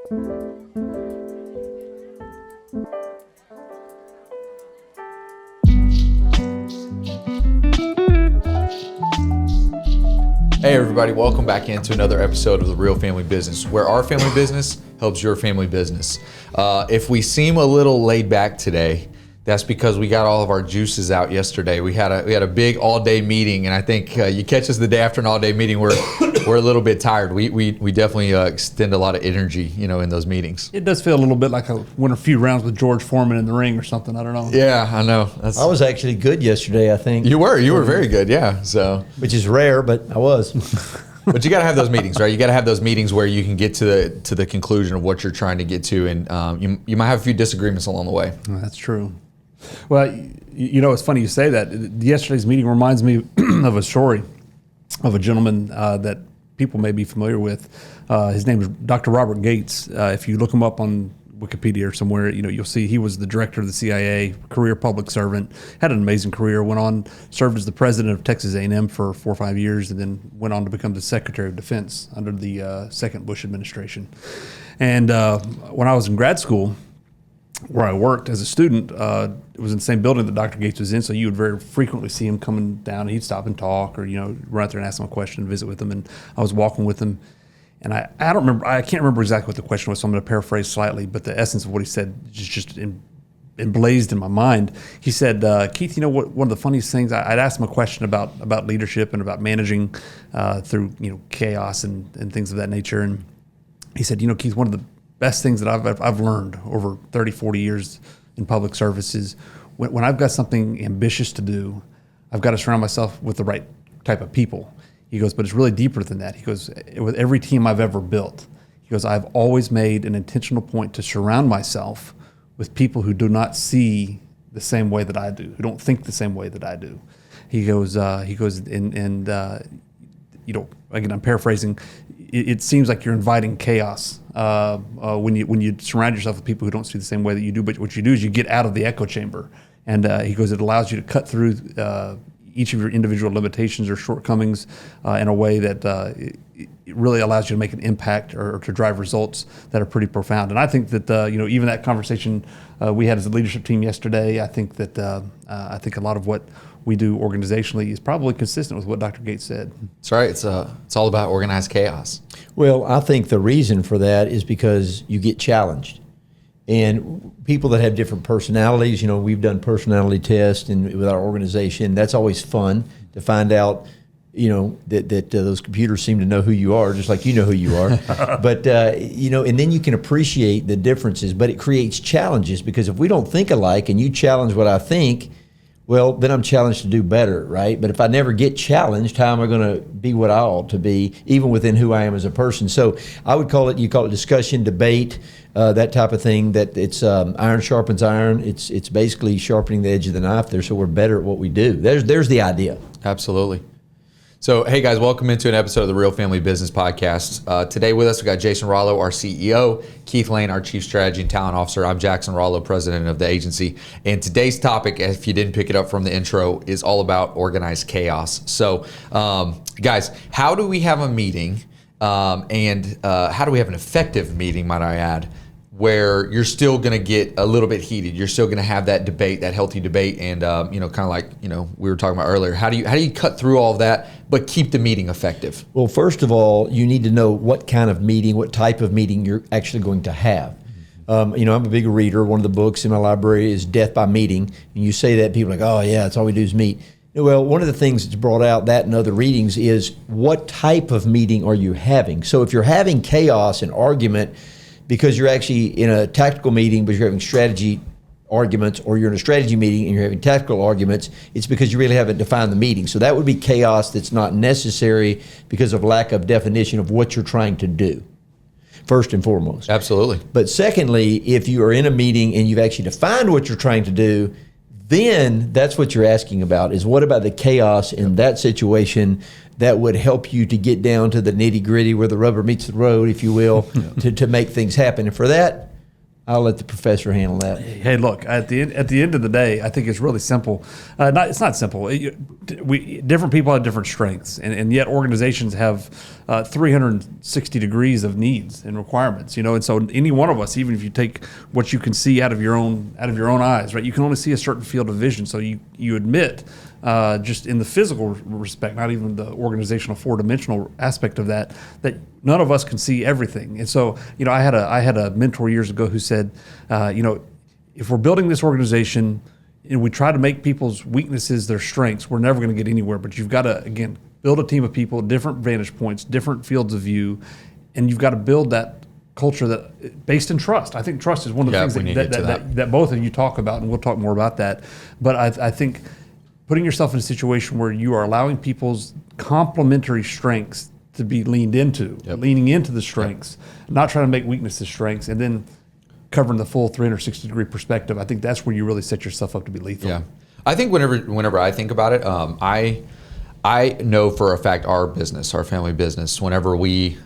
Hey everybody, welcome back into another episode of The Real Family Business, where our family business helps your family business. If we seem a little laid back today, that's because we got all of our juices out yesterday. We had a big all-day meeting, and I think you catch us the day after an all-day meeting, we're a little bit tired. We definitely extend a lot of energy, in those meetings. It does feel a little bit like I went a few rounds with George Foreman in the ring or something. I don't know. Yeah, I know. I was actually good yesterday, I think. You were very good, yeah. So, which is rare, but I was. But you got to have those meetings, right? You got to have those meetings where you can get to the conclusion of what you're trying to get to, and you might have a few disagreements along the way. That's true. Well, it's funny you say that. Yesterday's meeting reminds me of a story of a gentleman that people may be familiar with. His name is Dr. Robert Gates. If you look him up on Wikipedia or somewhere, you'll see he was the director of the CIA, career public servant, had an amazing career, went on, served as the president of Texas A&M for 4 or 5 years, and then went on to become the Secretary of Defense under the second Bush administration. And when I was in grad school, where I worked as a student, it was in the same building that Dr. Gates was in, so you would very frequently see him coming down, and he'd stop and talk, or run out there and ask him a question and visit with him. And I was walking with him, and I can't remember exactly what the question was, so I'm going to paraphrase slightly, but the essence of what he said just emblazed in my mind. He said, Keith, one of the funniest things, I'd asked him a question about leadership and about managing through chaos and things of that nature, and he said, Keith, one of the best things that I've learned over 30, 40 years in public service is when I've got something ambitious to do, I've got to surround myself with the right type of people. He goes, but it's really deeper than that. He goes, with every team I've ever built, he goes, I've always made an intentional point to surround myself with people who do not see the same way that I do, who don't think the same way that I do. He goes, again, I'm paraphrasing, it seems like you're inviting chaos when you surround yourself with people who don't see the same way that you do. But what you do is you get out of the echo chamber. And he goes, it allows you to cut through each of your individual limitations or shortcomings in a way that it really allows you to make an impact or to drive results that are pretty profound. And I think that even that conversation we had as a leadership team yesterday, I think that a lot of what we do organizationally is probably consistent with what Dr. Gates said. That's right. It's all about organized chaos. Well, I think the reason for that is because you get challenged. And people that have different personalities, we've done personality tests with our organization. That's always fun to find out, that those computers seem to know who you are, just like you know who you are. But, and then you can appreciate the differences. But it creates challenges, because if we don't think alike and you challenge what I think, well, then I'm challenged to do better, right? But if I never get challenged, how am I going to be what I ought to be, even within who I am as a person? So I would call it discussion, debate, that type of thing, that it's iron sharpens iron. It's basically sharpening the edge of the knife there, so we're better at what we do. There's the idea. Absolutely. So, hey guys, welcome into an episode of the Real Family Business Podcast. Today with us, we got Jason Rollo, our CEO, Keith Lane, our Chief Strategy and Talent Officer. I'm Jackson Rollo, President of the agency. And today's topic, if you didn't pick it up from the intro, is all about organized chaos. So, guys, how do we have a meeting and how do we have an effective meeting, might I add, where you're still going to get a little bit heated. You're still going to have that debate, that healthy debate, and kind of like we were talking about earlier. How do you cut through all of that but keep the meeting effective? Well, first of all, you need to know what kind of meeting, what type of meeting you're actually going to have. I'm a big reader. One of the books in my library is Death by Meeting, and you say that, people are like, oh yeah, that's all we do is meet. Well, one of the things that's brought out that in other readings is what type of meeting are you having? So if you're having chaos and argument because you're actually in a tactical meeting, but you're having strategy arguments, or you're in a strategy meeting and you're having tactical arguments, it's because you really haven't defined the meeting. So that would be chaos that's not necessary because of lack of definition of what you're trying to do, first and foremost. Absolutely. But secondly, if you are in a meeting and you've actually defined what you're trying to do, then that's what you're asking about, is what about the chaos in that situation that would help you to get down to the nitty gritty where the rubber meets the road, if you will, to make things happen. And for that, I'll let the professor handle that. Hey, look, at the end of the day, I think it's really simple. It's not simple. Different people have different strengths, and yet organizations have 360 degrees of needs and requirements. And so any one of us, even if you take what you can see out of your own eyes, right, you can only see a certain field of vision. So you admit, just in the physical respect, not even the organizational 4-dimensional aspect of that none of us can see everything. And so, I had a mentor years ago who said, if we're building this organization and we try to make people's weaknesses their strengths, we're never going to get anywhere. But you've got to, again, build a team of people, different vantage points, different fields of view, and you've got to build that culture that based in trust. I think trust is one of the things that both of you talk about, and we'll talk more about that. But I think putting yourself in a situation where you are allowing people's complementary strengths to be leaning into the strengths, not trying to make weaknesses strengths, and then covering the full 360-degree perspective. I think that's where you really set yourself up to be lethal. Yeah, I think whenever I think about it, I know for a fact our family business, whenever we,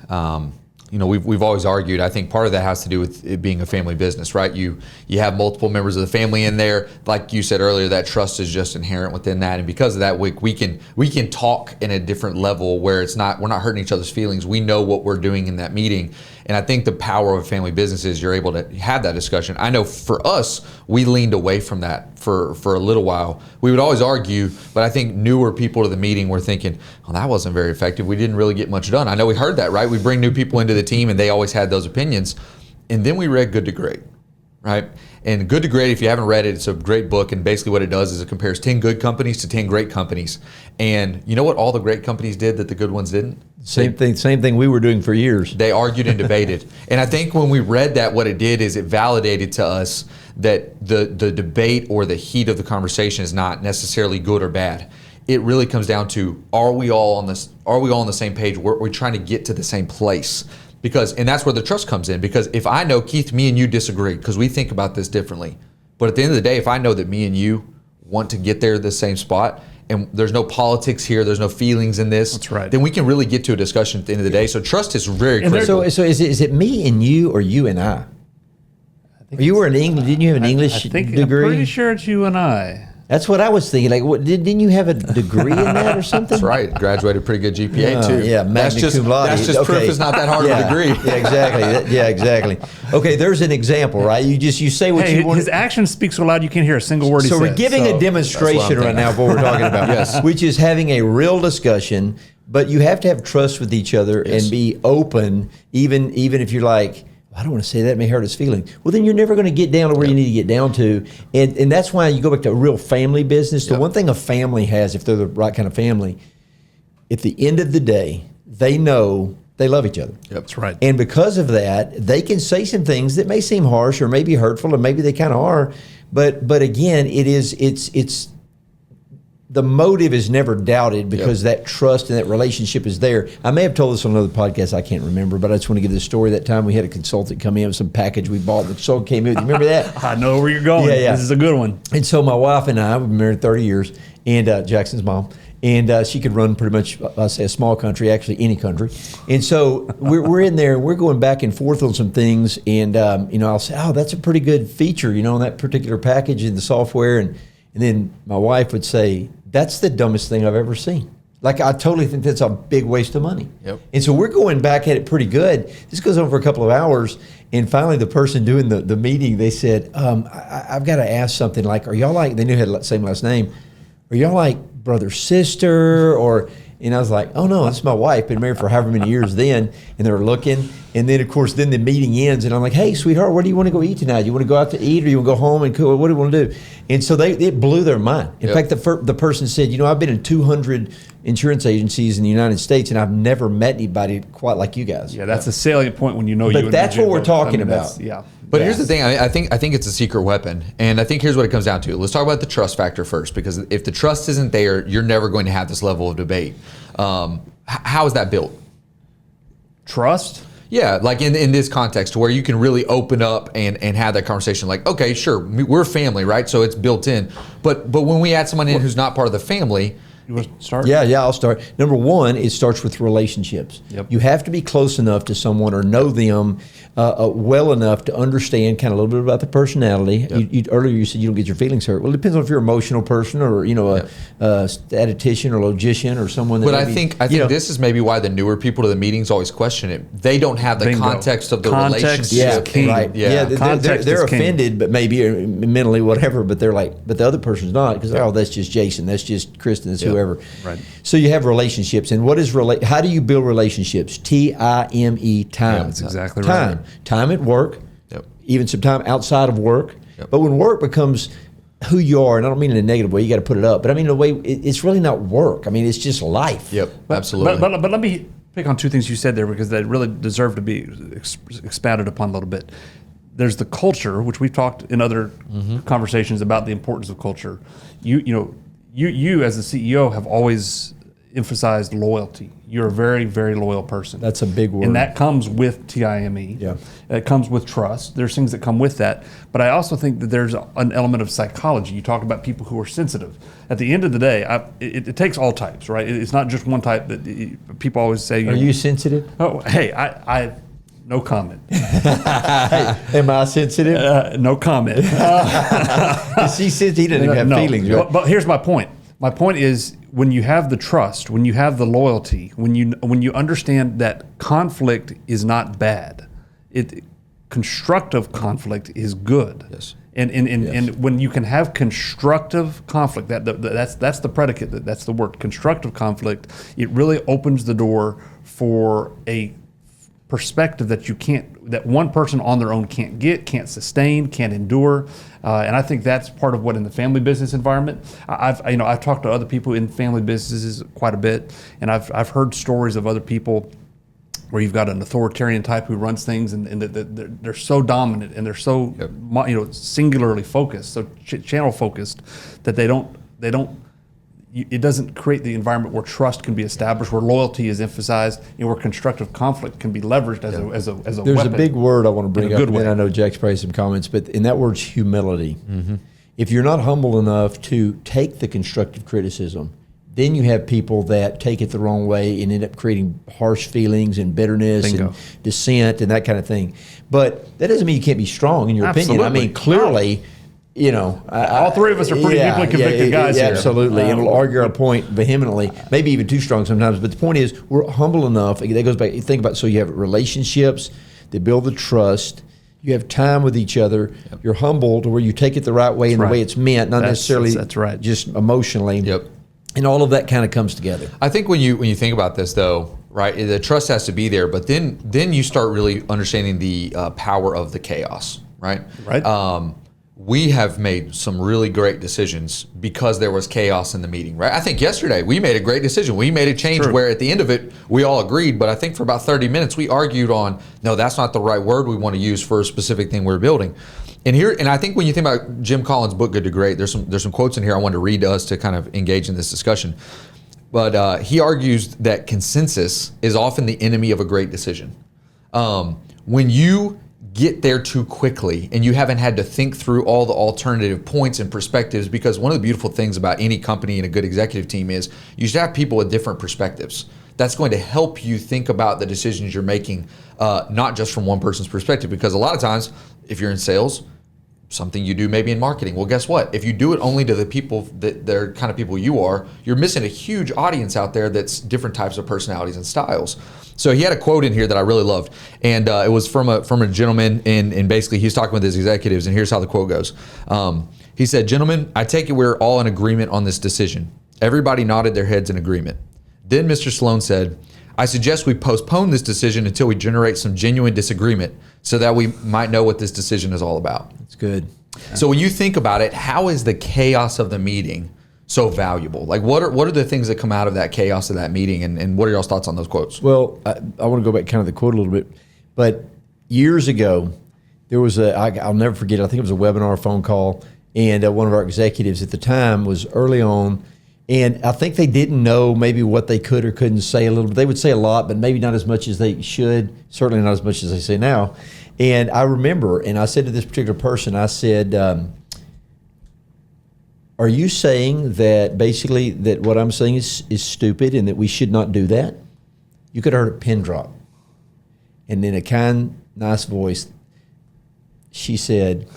we've always argued, I think part of that has to do with it being a family business, right? You have multiple members of the family in there. Like you said earlier, that trust is just inherent within that. And because of that, we can talk in a different level where we're not hurting each other's feelings. We know what we're doing in that meeting. And I think the power of a family business is you're able to have that discussion. I know for us, we leaned away from that for a little while. We would always argue, but I think newer people to the meeting were thinking, well, that wasn't very effective. We didn't really get much done. I know we heard that, right? We bring new people into the team and they always had those opinions. And then we read Good to Great, right? And Good to Great, if you haven't read it, it's a great book. And basically what it does is it compares 10 good companies to 10 great companies. And you know what all the great companies did that the good ones didn't? Same thing we were doing for years. They argued and debated. And I think when we read that, what it did is it validated to us that the debate or the heat of the conversation is not necessarily good or bad. It really comes down to, are we all on the same page? We're trying to get to the same place. And that's where the trust comes in. Because if I know, Keith, me and you disagree because we think about this differently. But at the end of the day, if I know that me and you want to get there to the same spot, and there's no politics here, there's no feelings in this, that's right, then we can really get to a discussion at the end of the day. So trust is very critical. So is it me and you or you and I? You were in English, didn't you have an English degree? I'm pretty sure it's you and I. That's what I was thinking. Like, didn't you have a degree in that or something? That's right. Graduated pretty good GPA too. Yeah, magna cum laude. That's just proof it's not that hard of a degree. Yeah, exactly. Yeah, exactly. Okay, there's an example, right? You say what you want. His action speaks so loud you can't hear a single word he says. So we're giving a demonstration right now of what we're talking about. Yes. Which is having a real discussion, but you have to have trust with each other and be open, even if you're like, I don't want to say that, it may hurt his feelings. Well, then you're never going to get down to where you need to get down to. And that's why you go back to a real family business. The one thing a family has, if they're the right kind of family, at the end of the day, they know they love each other. Yep, that's right. And because of that, they can say some things that may seem harsh or maybe hurtful, and maybe they kind of are. But again, it's the motive is never doubted because that trust and that relationship is there. I may have told this on another podcast, I can't remember, but I just want to give this story. That time we had a consultant come in with some package we bought. The consultant came in. Remember that? I know where you're going. Yeah. This is a good one. And so my wife and I, we've been married 30 years, and Jackson's mom, and she could run pretty much, I say, a small country, actually any country. And so we're in there, we're going back and forth on some things, and I'll say, oh, that's a pretty good feature, on that particular package in the software, and then my wife would say, that's the dumbest thing I've ever seen. Like, I totally think that's a big waste of money. Yep. And so we're going back at it pretty good. This goes on for a couple of hours, and finally the person doing the meeting, they said, I've got to ask something, like, are y'all like, they knew had the same last name, are y'all like brother, sister, or, and I was like, oh no, that's my wife, been married for however many years then, and they were looking, and then of course, then the meeting ends, and I'm like, hey, sweetheart, where do you want to go eat tonight? You want to go out to eat, or you want to go home and cook? What do you want to do? And so it blew their mind. In fact, the person said, I've been in 200 insurance agencies in the United States, and I've never met anybody quite like you guys. Yeah, that's a salient point when you know. But that's what we're talking about. Yeah. But here's the thing. I think it's a secret weapon, and I think here's what it comes down to. Let's talk about the trust factor first, because if the trust isn't there, you're never going to have this level of debate. How is that built? Trust. Yeah, like in this context, where you can really open up and have that conversation. Like, okay, sure, we're family, right? So it's built in. But when we add someone in who's not part of the family, You want to start? Yeah, I'll start. Number one, it starts with relationships. Yep. You have to be close enough to someone or know them well enough to understand kind of a little bit about the personality. Yep. Earlier you said you don't get your feelings hurt. Well, it depends on if you're an emotional person or a statistician or logician or someone. That But I maybe, think this is maybe why the newer people to the meetings always question it. They don't have the Bingo. context of the Context relationship. is Yeah, king. right. Yeah. Context they're is king. offended, but maybe or mentally whatever. But they're like, but the other person's not because that's just Jason, that's just Kristen, that's whoever. Right. So you have relationships, and what is how do you build relationships? Time. Yeah, That's exactly Time. right. Time at work. Yep. Even some time outside of work. Yep. But when work becomes who you are, and I don't mean in a negative way, you got to put it up, but I mean in a way it's really not work. I mean it's just life. Yep, absolutely. But let me pick on two things you said there because they really deserve to be expounded upon a little bit. There's the culture, which we've talked in other conversations about the importance of culture. You as the CEO have always emphasized loyalty. You're a very, very loyal person. That's a big word. And that comes with TIME. Yeah. It comes with trust. There's things that come with that. But I also think that there's an element of psychology. You talk about people who are sensitive. At the end of the day, it takes all types, right? It's not just one type that people always say. Are you sensitive? Oh, hey, I no comment. Am I sensitive? No comment. She says he doesn't even have No. feelings. Right? But here's my point. My point is when you have the trust, when you have the loyalty, when you understand that conflict is not bad, constructive conflict is good. Yes. And when you can have constructive conflict, that's the predicate. That's the word. Constructive conflict. It really opens the door for a perspective that one person on their own can't sustain, can't endure, and I think that's part of what in the family business environment. I've talked to other people in family businesses quite a bit, and I've heard stories of other people where you've got an authoritarian type who runs things, and they're so dominant and they're so singularly focused, so channel focused that they don't. It doesn't create the environment where trust can be established, where loyalty is emphasized, and where constructive conflict can be leveraged as a There's weapon. a big word I want to bring In a up, good and then way. I know Jack's probably some comments, but in that word's humility. If you're not humble enough to take the constructive criticism, then you have people that take it the wrong way and end up creating harsh feelings and bitterness Bingo. and dissent and that kind of thing. But that doesn't mean you can't be strong in your opinion. I Absolutely. mean, clearly, All three of us are pretty deeply convicted guys here. Absolutely, and we'll argue our point vehemently, maybe even too strong sometimes. But the point is, we're humble enough. That goes back. Think about, so you have relationships that build the trust. You have time with each other. Yep. You're humble to where you take it the right way and That's the way right. it's meant, not necessarily that's right. just emotionally. Yep. And all of that kind of comes together. I think when you think about this, though, right, the trust has to be there, but then you start really understanding the power of the chaos, right? Right. We have made some really great decisions because there was chaos in the meeting, right? I think yesterday we made a great decision. We made a change True. where at the end of it, we all agreed, but I think for about 30 minutes, we argued on, no, that's not the right word we want to use for a specific thing we're building. And I think when you think about Jim Collins' book, Good to Great, there's some quotes in here I wanted to read to us to kind of engage in this discussion. But he argues that consensus is often the enemy of a great decision. When you get there too quickly and you haven't had to think through all the alternative points and perspectives, because one of the beautiful things about any company and a good executive team is you should have people with different perspectives. That's going to help you think about the decisions you're making, not just from one person's perspective, because a lot of times if you're in sales, something you do maybe in marketing. Well, guess what? If you do it only to the people that they're kind of people you are, you're missing a huge audience out there that's different types of personalities and styles. So he had a quote in here that I really loved, and it was from a gentleman, and basically he was talking with his executives, and here's how the quote goes. He said, "Gentlemen, I take it we're all in agreement on this decision." Everybody nodded their heads in agreement. Then Mr. Sloan said, "I suggest we postpone this decision until we generate some genuine disagreement so that we might know what this decision is all about." It's good. So when you think about it, how is the chaos of the meeting so valuable? Like what are the things that come out of that chaos of that meeting, and what are y'all's thoughts on those quotes? Well, I want to go back kind of the quote a little bit, but years ago, there was I'll never forget it, I think it was a webinar phone call, and one of our executives at the time was early on, and I think they didn't know maybe what they could or couldn't say a little bit. They would say a lot, but maybe not as much as they should, certainly not as much as they say now. And I remember, and I said to this particular person, I said, are you saying that basically that what I'm saying is stupid and that we should not do that? You could have heard a pin drop. And in a kind, nice voice, she said,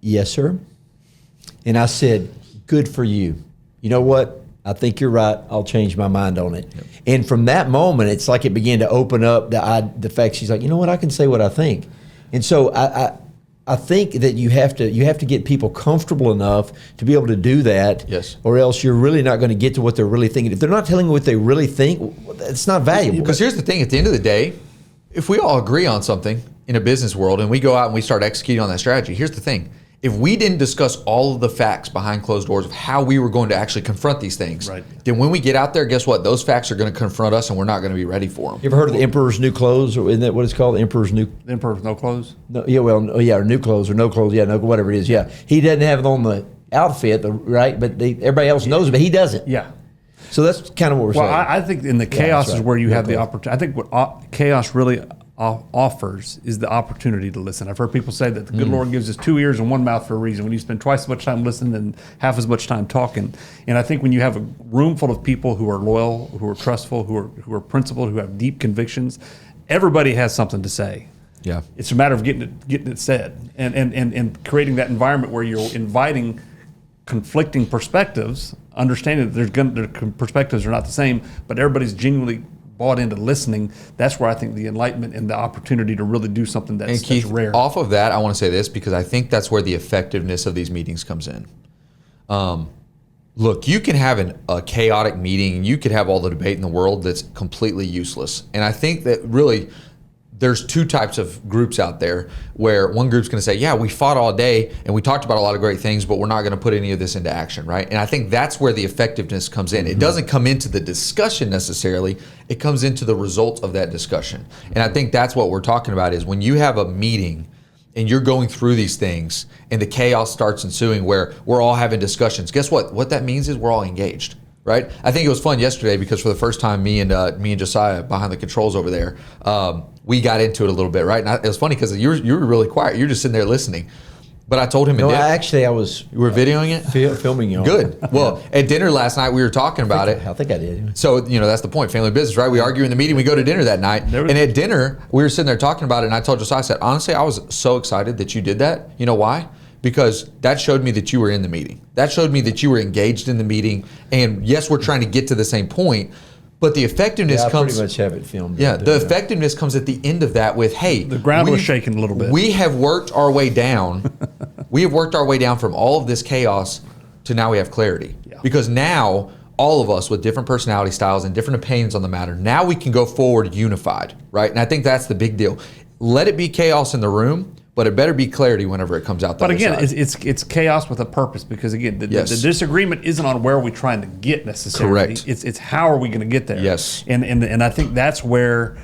yes, sir. And I said, good for you. You know what? I think you're right. I'll change my mind on it. Yep. And from that moment, it's like it began to open up the fact she's like, you know what? I can say what I think. And so I think that you have to get people comfortable enough to be able to do that. Yes. Or else you're really not going to get to what they're really thinking. If they're not telling you what they really think, it's not valuable. Because here's the thing: at the end of the day, if we all agree on something in a business world and we go out and we start executing on that strategy, here's the thing. If we didn't discuss all of the facts behind closed doors of how we were going to actually confront these things, right, then when we get out there, guess what? Those facts are going to confront us and we're not going to be ready for them. You ever heard of the Emperor's New Clothes? Or isn't that what it's called? The Emperor's New... The Emperor's No Clothes? No, yeah, well, or new clothes or no clothes. Yeah, no, whatever it is. Yeah. He doesn't have it on the outfit, right? But everybody else knows it, but he doesn't. Yeah. So that's kind of what we're saying. Well, I think in the chaos right. is where you have the opportunity. I think what chaos really offers is the opportunity to listen. I've heard people say that the good Lord gives us 2 ears and 1 mouth for a reason. When you spend twice as much time listening and half as much time talking, and I think when you have a room full of people who are loyal, who are trustful, who are principled, who have deep convictions, everybody has something to say. Yeah, it's a matter of getting it said and creating that environment where you're inviting conflicting perspectives, understanding that their perspectives are not the same, but everybody's genuinely bought into listening. That's where I think the enlightenment and the opportunity to really do something that's Keith, rare. Off of that, I want to say this because I think that's where the effectiveness of these meetings comes in. Look, you can have a chaotic meeting and you could have all the debate in the world that's completely useless. And I think that really there's 2 types of groups out there where one group's going to say, yeah, we fought all day and we talked about a lot of great things, but we're not going to put any of this into action, right? And I think that's where the effectiveness comes in. It doesn't come into the discussion necessarily. It comes into the results of that discussion. And I think that's what we're talking about is when you have a meeting and you're going through these things and the chaos starts ensuing where we're all having discussions, guess what? What that means is we're all engaged. Right? I think it was fun yesterday because for the first time, me and Josiah behind the controls over there, we got into it a little bit, right? And it was funny because you were really quiet. You were just sitting there listening. But I told him. No, I was. You were videoing it? Filming you. Good. Well, at dinner last night, we were talking about it. I think I did. So, that's the point. Family business, right? We argue in the meeting. We go to dinner that night. And at dinner, we were sitting there talking about it. And I told Josiah, I said, honestly, I was so excited that you did that. You know why? Because that showed me that you were in the meeting. That showed me that you were engaged in the meeting. And yes, we're trying to get to the same point, but the effectiveness comes. I pretty much have it filmed. Yeah, the effectiveness comes at the end of that with, hey, the ground was shaking a little bit. We have worked our way down. We have worked our way down from all of this chaos to now we have clarity. Yeah. Because now all of us with different personality styles and different opinions on the matter, now we can go forward unified, right? And I think that's the big deal. Let it be chaos in the room, but it better be clarity whenever it comes out. But again, it's chaos with a purpose because again, the disagreement isn't on where are we trying to get necessarily. Correct. It's how are we going to get there. Yes. And I think that's where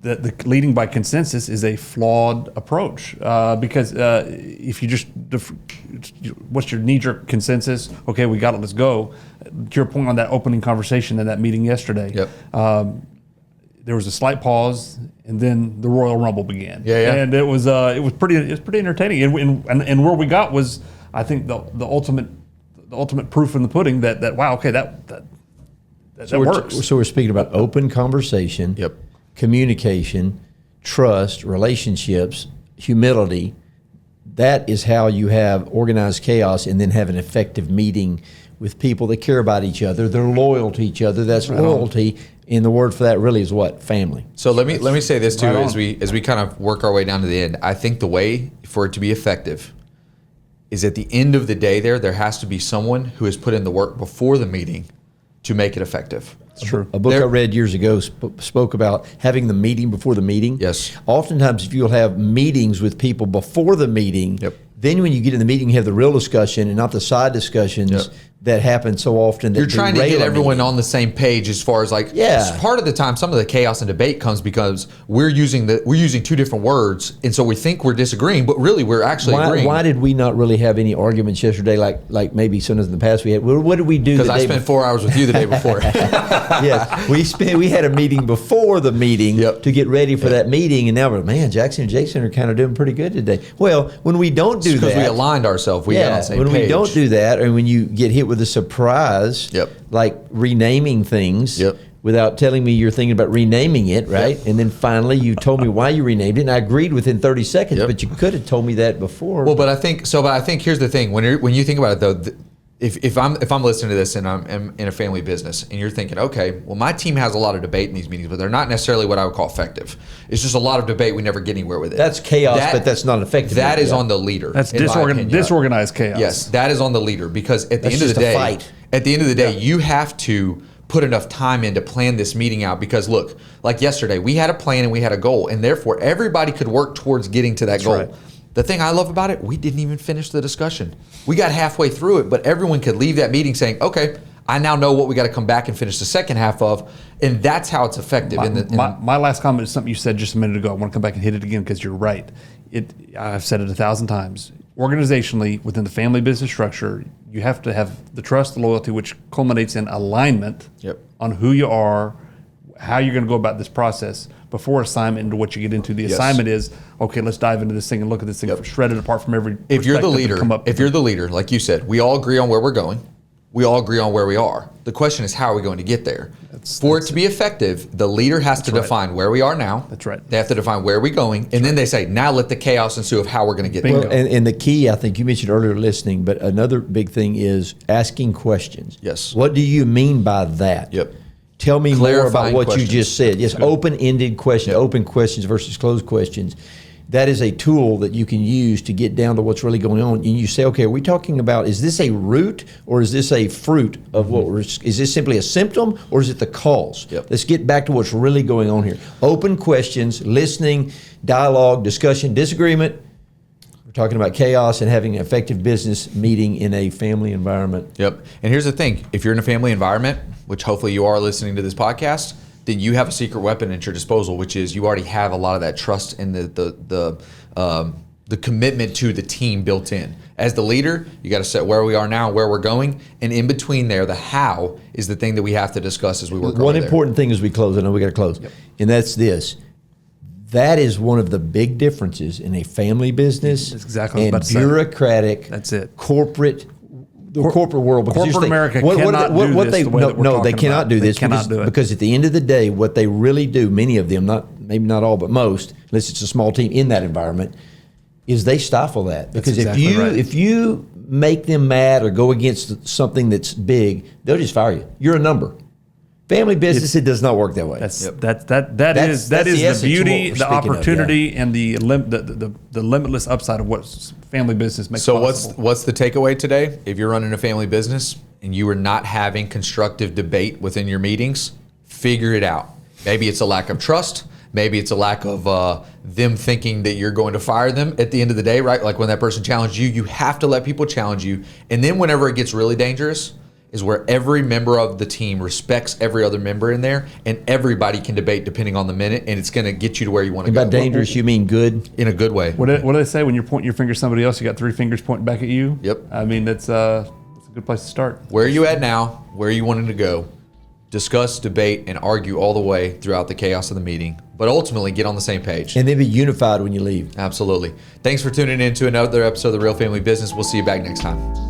the leading by consensus is a flawed approach because if you just what's your knee-jerk consensus? Okay, we got it. Let's go. To your point on that opening conversation in that meeting yesterday. Yep. There was a slight pause, and then the Royal Rumble began. Yeah. And it was pretty entertaining. And where we got was, I think, the ultimate proof in the pudding that wow, okay, that works. So we're speaking about open conversation, yep, communication, trust, relationships, humility. That is how you have organized chaos, and then have an effective meeting with people that care about each other. They're loyal to each other. That's right. Loyalty. And the word for that really is what? Family. So let me say this too, as we kind of work our way down to the end. I think the way for it to be effective is at the end of the day there has to be someone who has put in the work before the meeting to make it effective. It's true. A book I read years ago spoke about having the meeting before the meeting. Yes. Oftentimes, if you'll have meetings with people before the meeting, yep, then when you get in the meeting, you have the real discussion and not the side discussions. Yep. that happen so often. That You're trying to derail get a everyone meeting. on the same page as far as like, Yeah. part of the time, some of the chaos and debate comes because we're using two different words, and so we think we're disagreeing, but really we're actually agreeing. Why did we not really have any arguments yesterday like maybe sometimes in the past we had? Well, what did we do? Because I spent 4 hours with you the day before. Yes, we had a meeting before the meeting Yep. to get ready for that meeting, and now we're, man, Jackson and Jason are kind of doing pretty good today. Well, when we don't do Because that, we aligned ourselves. We got on the same when page. we don't do that, and when you get hit with a surprise, Yep. like renaming things, Yep. without telling me you're thinking about renaming it, right? Yep. And then finally you told me why you renamed it, and I agreed within 30 seconds, Yep. but you could have told me that before. Well, but I think here's the thing: when you think about it, though, if I'm listening to this and I'm in a family business, and you're thinking, okay, well, my team has a lot of debate in these meetings, but they're not necessarily what I would call effective. It's just a lot of debate. We never get anywhere with it. That's chaos, but that's not effective. That is Yeah. on the leader. That's in my opinion. disorganized chaos. Yes, that is on the leader, because at the That's end of the just a day, fight. at the end of the day, you have to put enough time in to plan this meeting out. Because look, like yesterday, we had a plan and we had a goal, and therefore everybody could work towards getting to that goal. right. The thing I love about it, we didn't even finish the discussion. We got halfway through it, but everyone could leave that meeting saying, "Okay, I now know what we got to come back and finish the second half of," and that's how it's effective. My last comment is something you said just a minute ago. I want to come back and hit it again because you're right. I've said it 1,000 times. Organizationally, within the family business structure, you have to have the trust, the loyalty, which culminates in alignment Yep. on who you are, how you're going to go about this process before assignment into what you get into. The assignment is, okay, let's dive into this thing and look at this thing shredded apart from every If you're the perspective and leader, come up if you're the leader, like you said, we all agree on where we're going. We all agree on where we are. The question is, how are we going to get there? For it to be effective, the leader has to define where we are now. That's right. They have to define where we're going, and then they say, now let the chaos ensue of how we're going to get Bingo. there. Well, and the key, I think you mentioned earlier listening, but another big thing is asking questions. Yes. What do you mean by that? Yep. Tell me more about Clarifying what questions. you just said. Yes, open-ended questions, open questions versus closed questions. That is a tool that you can use to get down to what's really going on. And you say, okay, are we talking about, is this a root or is this a fruit of what we're, is this simply a symptom or is it the cause? Yep. Let's get back to what's really going on here. Open questions, listening, dialogue, discussion, disagreement. We're talking about chaos and having an effective business meeting in a family environment. Yep. And here's the thing: if you're in a family environment, which hopefully you are listening to this podcast, then you have a secret weapon at your disposal, which is you already have a lot of that trust and the commitment to the team built in. As the leader, you got to set where we are now, where we're going, and in between there, the how is the thing that we have to discuss as we work. One over important thing as we close, I know we got to close, and that's this. That is one of the big differences in a family business That's exactly what I and was about to say. bureaucratic, That's it. corporate, the corporate world. Because Corporate here's the thing, America cannot do this the way that we're no, they talking cannot about. do They this cannot because, do it. because at the end of the day, what they really do, many of them, maybe not all, but most, unless it's a small team in that environment, is they stifle that. Because exactly right. if you make them mad or go against something that's big, they'll just fire you. You're a number. Family business, it does not work that way. That is That's the the essence of beauty, what we're the speaking of, opportunity, and the limitless upside of what family business makes So possible. what's the takeaway today? If you're running a family business and you are not having constructive debate within your meetings, figure it out. Maybe it's a lack of trust. Maybe it's a lack of them thinking that you're going to fire them at the end of the day, right? Like when that person challenged you, you have to let people challenge you. And then whenever it gets really dangerous is where every member of the team respects every other member in there, and everybody can debate depending on the minute, and it's going to get you to where you want to go. By dangerous, you mean good? In a good way. What do they say when you're pointing your finger at somebody else? You got three fingers pointing back at you. Yep. I mean, that's a good place to start. Where are you at now? Where are you wanting to go? Discuss, debate, and argue all the way throughout the chaos of the meeting, but ultimately get on the same page. And then be unified when you leave. Absolutely. Thanks for tuning in to another episode of The Real Family Business. We'll see you back next time.